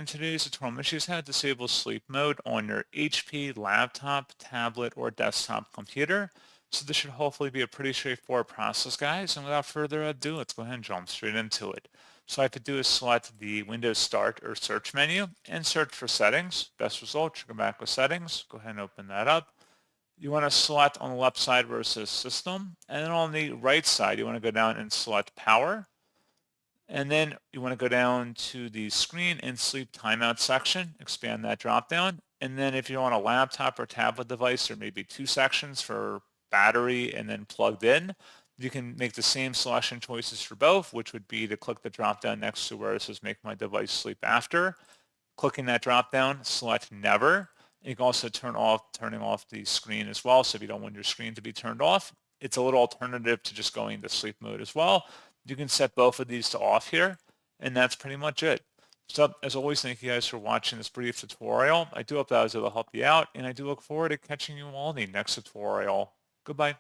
in today's tutorial, I'm going to show you how to disable sleep mode on your HP, laptop, tablet, or desktop computer. So this should hopefully be a pretty straightforward process, guys. And without further ado, let's go ahead and jump straight into it. So all I have to do is select the Windows Start or Search menu and search for Settings. Best result, you go back with Settings. Go ahead and open that up. You want to select on the left side where it says System. And then on the right side, you want to go down and select Power. And then you want to go down to the screen and sleep timeout section, expand that drop down. And then if you're on a laptop or tablet device, there may be two sections for battery and then plugged in. You can make the same selection choices for both, which would be to click the drop down next to where it says make my device sleep after. Clicking that drop down, select never. You can also turning off the screen as well. So if you don't want your screen to be turned off, it's a little alternative to just going to sleep mode as well. You can set both of these to off here, and that's pretty much it. So as always, thank you guys for watching this brief tutorial. I do hope that I was able to help you out, and I do look forward to catching you all in the next tutorial. Goodbye.